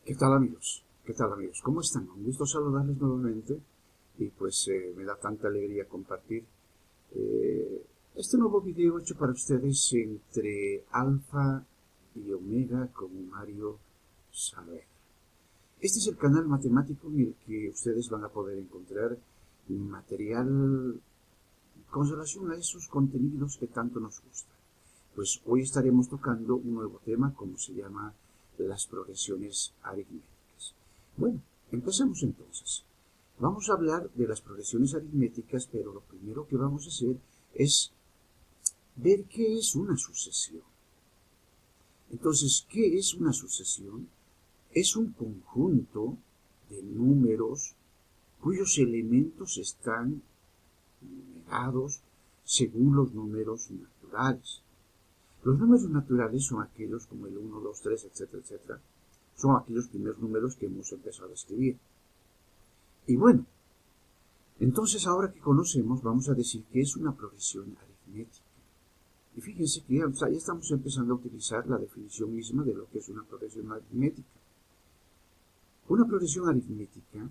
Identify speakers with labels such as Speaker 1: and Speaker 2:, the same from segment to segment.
Speaker 1: ¿Qué tal amigos? ¿Qué tal amigos? ¿Cómo están? Un gusto saludarles nuevamente y pues me da tanta alegría compartir este nuevo video hecho para ustedes entre Alfa y Omega con Mario Saber. Este es el canal matemático en el que ustedes van a poder encontrar material con relación a esos contenidos que tanto nos gustan. Pues hoy estaremos tocando un nuevo tema, como se llama las progresiones aritméticas. Bueno, empecemos entonces. Vamos a hablar de las progresiones aritméticas, pero lo primero que vamos a hacer es ver qué es una sucesión. Entonces, ¿qué es una sucesión? Es un conjunto de números cuyos elementos están numerados según los números naturales. Los números naturales son aquellos como el 1, 2, 3, etcétera, etcétera. Son aquellos primeros números que hemos empezado a escribir. Y bueno, entonces ahora que conocemos, vamos a decir que es una progresión aritmética. Y fíjense que ya estamos empezando a utilizar la definición misma de lo que es una progresión aritmética. Una progresión aritmética,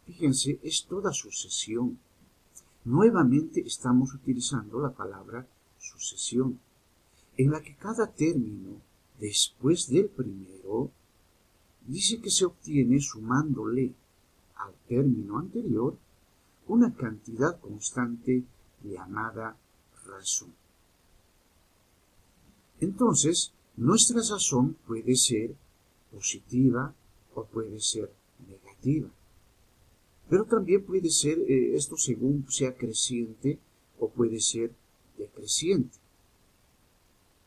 Speaker 1: fíjense, es toda sucesión. Nuevamente estamos utilizando la palabra sucesión, en la que cada término después del primero dice que se obtiene sumándole al término anterior una cantidad constante llamada razón. Entonces, nuestra razón puede ser positiva o puede ser negativa. Pero también puede ser esto según sea creciente o puede ser decreciente.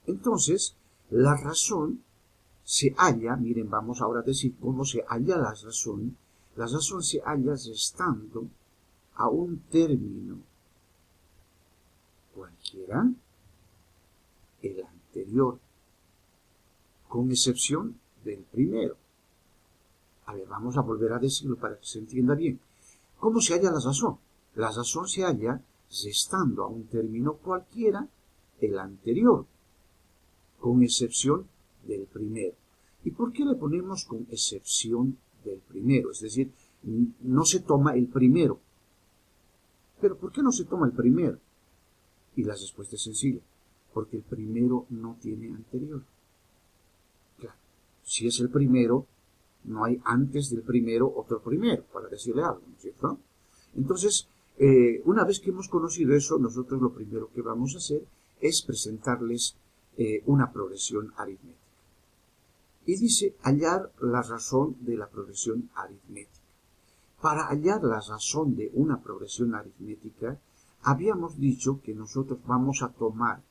Speaker 1: Entonces, la razón se halla, miren, vamos ahora a decir cómo se halla la razón. La razón se halla restando a un término cualquiera el anterior, con excepción del primero. A ver, vamos a volver a decirlo para que se entienda bien. ¿Cómo se halla la razón? La razón se halla restando a un término cualquiera el anterior, con excepción del primero. ¿Y por qué le ponemos con excepción del primero? Es decir, no se toma el primero. ¿Pero por qué no se toma el primero? Y la respuesta es sencilla. Porque el primero no tiene anterior. Claro, si es el primero, no hay antes del primero otro primero, para decirle algo, ¿no es cierto? Entonces, una vez que hemos conocido eso, nosotros lo primero que vamos a hacer es presentarles una progresión aritmética. Y dice hallar la razón de la progresión aritmética. Para hallar la razón de una progresión aritmética, habíamos dicho que nosotros vamos a tomar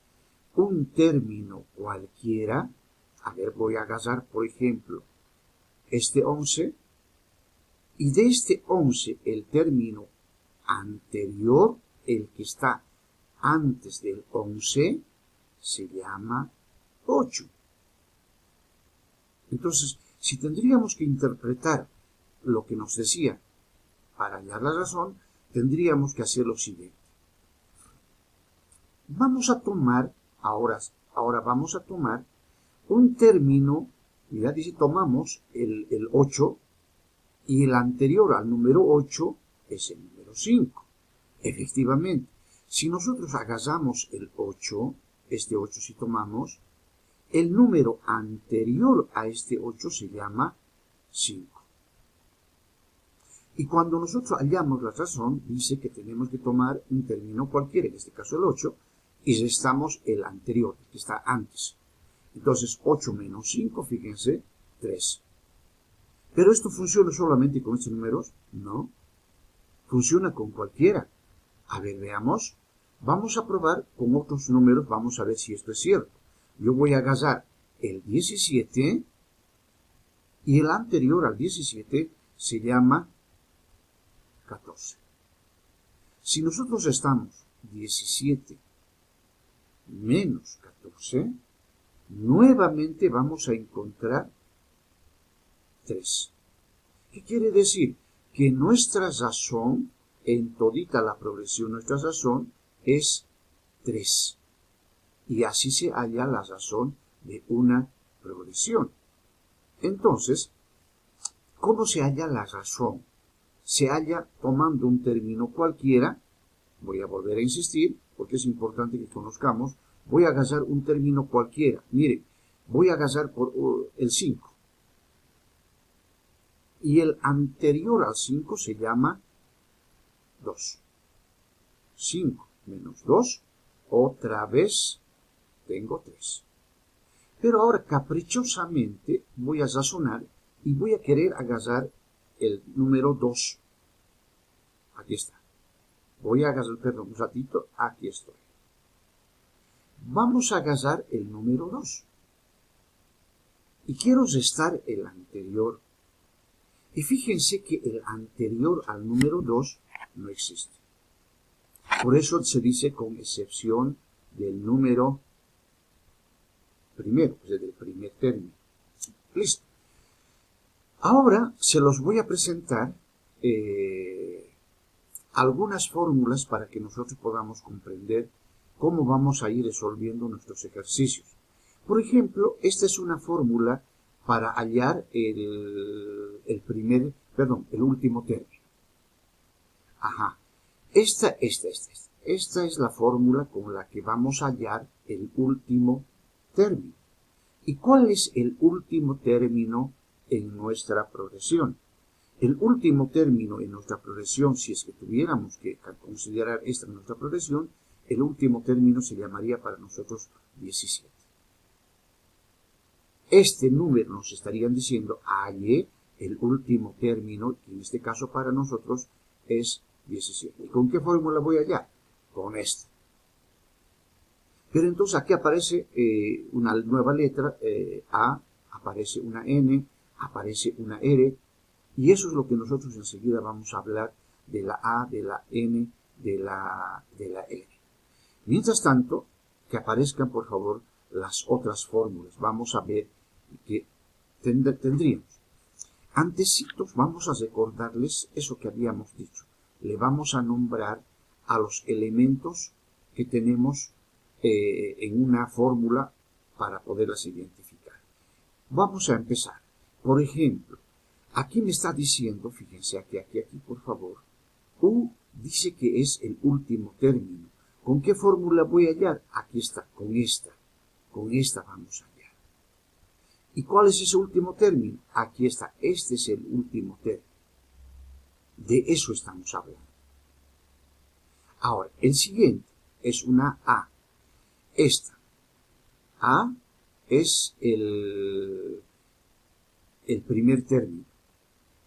Speaker 1: un término cualquiera. A ver, voy a agarrar, por ejemplo, este 11, y de este 11 el término anterior, el que está antes del 11, se llama 8. Entonces, si tendríamos que interpretar lo que nos decía para hallar la razón, tendríamos que hacer lo siguiente. Vamos a tomar, ahora vamos a tomar un término, mira, dice, tomamos el 8, y el anterior al número 8 es el número 5. Efectivamente, si nosotros agarramos el 8, este 8 si tomamos, el número anterior a este 8 se llama 5. Y cuando nosotros hallamos la razón, dice que tenemos que tomar un término cualquiera, en este caso el 8, y restamos el anterior, el que está antes. Entonces, 8 menos 5, fíjense, 3. ¿Pero esto funciona solamente con estos números? No. Funciona con cualquiera. A ver, veamos. Vamos a probar con otros números, vamos a ver si esto es cierto. Yo voy a agarrar el 17 y el anterior al 17 se llama 14. Si nosotros estamos 17 menos 14, nuevamente vamos a encontrar 3. ¿Qué quiere decir? Que nuestra razón, en todita la progresión, nuestra razón es 3. Y así se halla la razón de una progresión. Entonces, ¿Cómo se halla la razón? Se halla tomando un término cualquiera, voy a volver a insistir, porque es importante que conozcamos, voy a agarrar un término cualquiera. Mire, voy a agarrar por el 5. Y el anterior al 5 se llama 2. 5 menos 2, otra vez tengo 3. Pero ahora caprichosamente voy a razonar y voy a querer agarrar el número 2. Aquí está. Voy a agarrar, perdón, un ratito, aquí estoy. Vamos a agarrar el número 2. Y quiero restar el anterior. Y fíjense que el anterior al número 2 no existe. Por eso se dice con excepción del número primero, es del primer término. Listo. Ahora se los voy a presentar algunas fórmulas para que nosotros podamos comprender cómo vamos a ir resolviendo nuestros ejercicios. Por ejemplo, esta es una fórmula para hallar el último término. Ajá. Esta es la fórmula con la que vamos a hallar el último término. ¿Y cuál es el último término en nuestra progresión? El último término en nuestra progresión, si es que tuviéramos que considerar esta nuestra progresión, el último término se llamaría para nosotros 17. Este número nos estarían diciendo, halle el último término, que en este caso para nosotros es 17. ¿Y con qué fórmula voy a hallar? Con esta. Pero entonces aquí aparece una nueva letra, A, aparece una N, aparece una R, y eso es lo que nosotros enseguida vamos a hablar de la A, de la N, de la R. Mientras tanto, que aparezcan por favor las otras fórmulas. Vamos a ver que tendríamos. Antecitos vamos a recordarles eso que habíamos dicho. Le vamos a nombrar a los elementos que tenemos en una fórmula para poderlas identificar. Vamos a empezar. Por ejemplo, aquí me está diciendo, fíjense aquí, por favor, U dice que es el último término. ¿Con qué fórmula voy a hallar? Aquí está, con esta. Con esta vamos a hallar. ¿Y cuál es ese último término? Aquí está, este es el último término. De eso estamos hablando. Ahora, el siguiente es una A. Esta A es el primer término.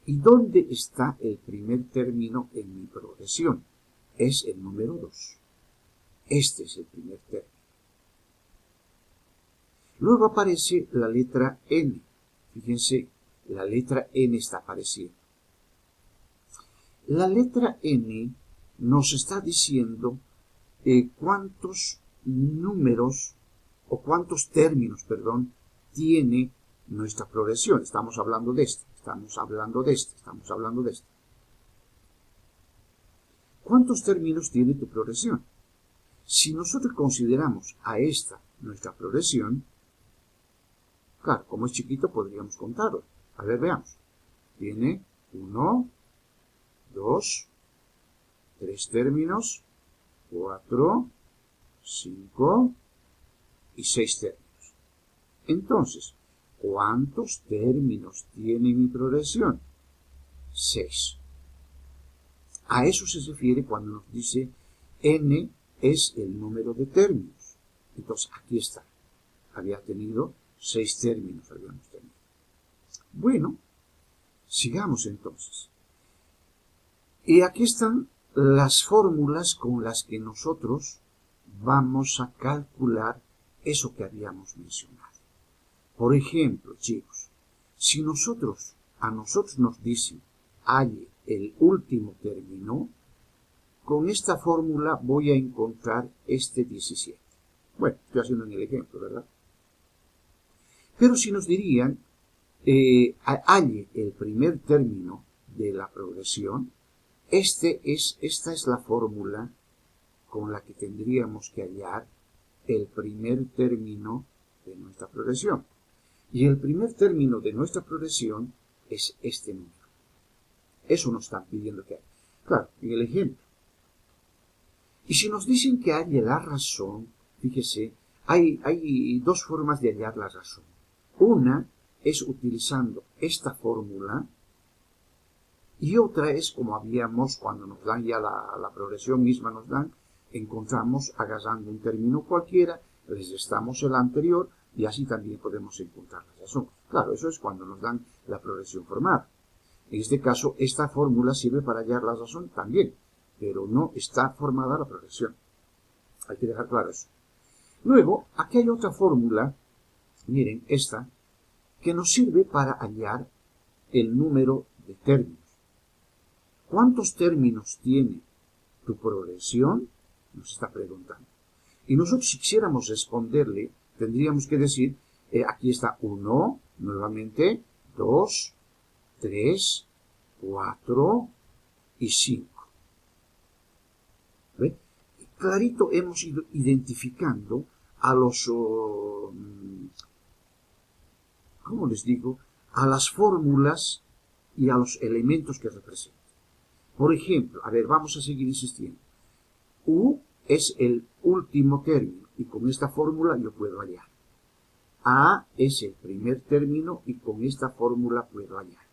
Speaker 1: ¿Y dónde está el primer término en mi progresión? Es el número 2. Este es el primer término. Luego aparece la letra N. Fíjense, la letra N está apareciendo. La letra N nos está diciendo cuántos números o cuántos términos, tiene nuestra progresión. Estamos hablando de esta, estamos hablando de esta, estamos hablando de esta. ¿Cuántos términos tiene tu progresión? Si nosotros consideramos a esta nuestra progresión, claro, como es chiquito podríamos contarlo. A ver, veamos. Tiene 1, 2, 3 términos, 4, 5 y 6 términos. Entonces, ¿cuántos términos tiene mi progresión? 6. A eso se refiere cuando nos dice n es el número de términos. Entonces, aquí está. Había tenido 6 términos. Habíamos tenido. Bueno, sigamos entonces. Y aquí están las fórmulas con las que nosotros vamos a calcular eso que habíamos mencionado. Por ejemplo, chicos, si a nosotros nos dicen halle el último término, con esta fórmula voy a encontrar este 17. Bueno, estoy haciendo en el ejemplo, ¿verdad? Pero si nos dirían halle el primer término de la progresión, esta es la fórmula con la que tendríamos que hallar el primer término de nuestra progresión. Y el primer término de nuestra progresión es este número. Eso nos están pidiendo que haga. Claro, en el ejemplo. Y si nos dicen que halle la razón, fíjese, hay dos formas de hallar la razón. Una es utilizando esta fórmula y otra es como habíamos cuando nos dan ya la progresión misma, encontramos agarrando un término cualquiera, les restamos el anterior y así también podemos encontrar la razón. Claro, eso es cuando nos dan la progresión formada. En este caso, esta fórmula sirve para hallar la razón también, pero no está formada la progresión. Hay que dejar claro eso. Luego, aquí hay otra fórmula, miren, esta, que nos sirve para hallar el número de términos. ¿Cuántos términos tiene tu progresión? Nos está preguntando. Y nosotros, si quisiéramos responderle, tendríamos que decir, aquí está 1, nuevamente, 2, 3, 4 y 5. ¿Ve? Clarito hemos ido identificando a los, ¿cómo les digo? A las fórmulas y a los elementos que representan. Por ejemplo, a ver, vamos a seguir insistiendo. U es el último término y con esta fórmula yo puedo hallar. A es el primer término y con esta fórmula puedo hallar.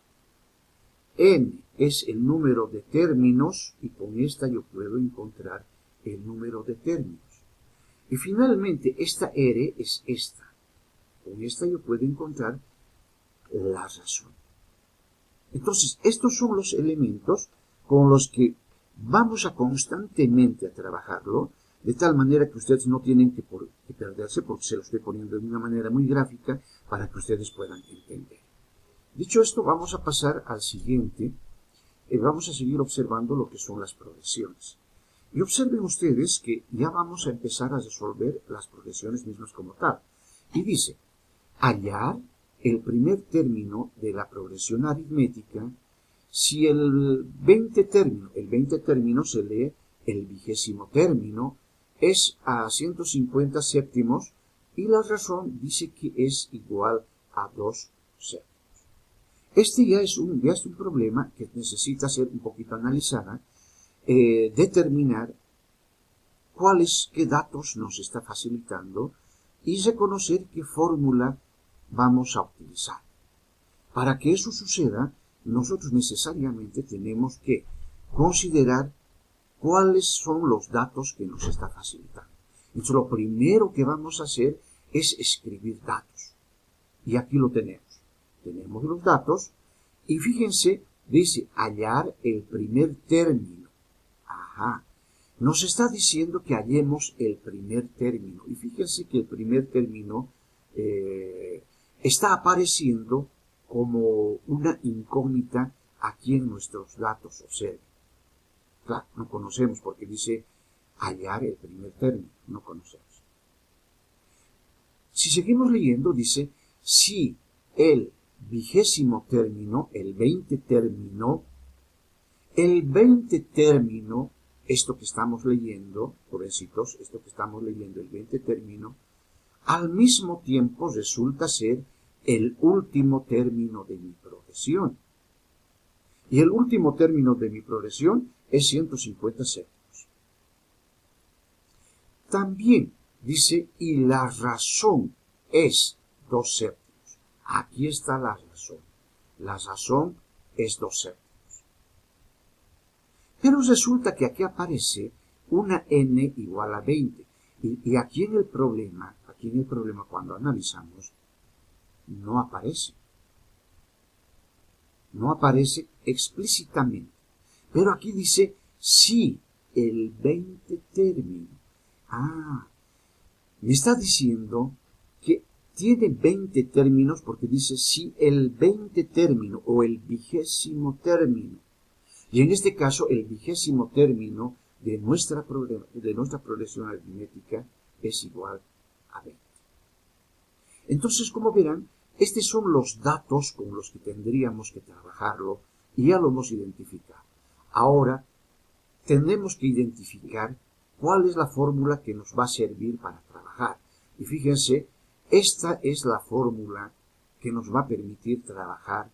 Speaker 1: N es el número de términos y con esta yo puedo encontrar el número de términos. Y finalmente esta R es esta. Con esta yo puedo encontrar la razón. Entonces, estos son los elementos con los que vamos a constantemente a trabajarlo, de tal manera que ustedes no tienen que perderse, porque se lo estoy poniendo de una manera muy gráfica para que ustedes puedan entender. Dicho esto, vamos a pasar al siguiente. Vamos a seguir observando lo que son las progresiones. Y observen ustedes que ya vamos a empezar a resolver las progresiones mismas como tal. Y dice, hallar el primer término de la progresión aritmética si el 20 término se lee el 20º término, es a 150 séptimos y la razón dice que es igual a 2 séptimos. Este ya es un problema que necesita ser un poquito analizada, determinar qué datos nos está facilitando y reconocer qué fórmula vamos a utilizar. Para que eso suceda, nosotros necesariamente tenemos que considerar cuáles son los datos que nos está facilitando. Entonces, lo primero que vamos a hacer es escribir datos. Y aquí lo tenemos. Tenemos los datos y fíjense, dice hallar el primer término. Ajá. Nos está diciendo que hallemos el primer término. Y fíjense que el primer término está apareciendo como una incógnita aquí en nuestros datos. Observen. Claro, no conocemos porque dice hallar el primer término. No conocemos. Si seguimos leyendo, dice si el 20º término, el 20 término, esto que estamos leyendo, jovencitos, esto que estamos leyendo, el 20 término, al mismo tiempo resulta ser el último término de mi progresión. Y el último término de mi progresión es 150 séptimos. También dice, y la razón es 2 séptimos. Aquí está la razón. La razón es 2 séptimos. Pero resulta que aquí aparece una n igual a 20. Y aquí en el problema cuando analizamos, no aparece. No aparece explícitamente. Pero aquí dice, si el 20 término. Me está diciendo que tiene 20 términos porque dice si el 20 término o el 20º término. Y en este caso, el 20º término de nuestra progresión aritmética es igual a 20. Entonces, como verán, estos son los datos con los que tendríamos que trabajarlo y ya lo hemos identificado. Ahora, tendremos que identificar cuál es la fórmula que nos va a servir para trabajar. Y fíjense, esta es la fórmula que nos va a permitir trabajar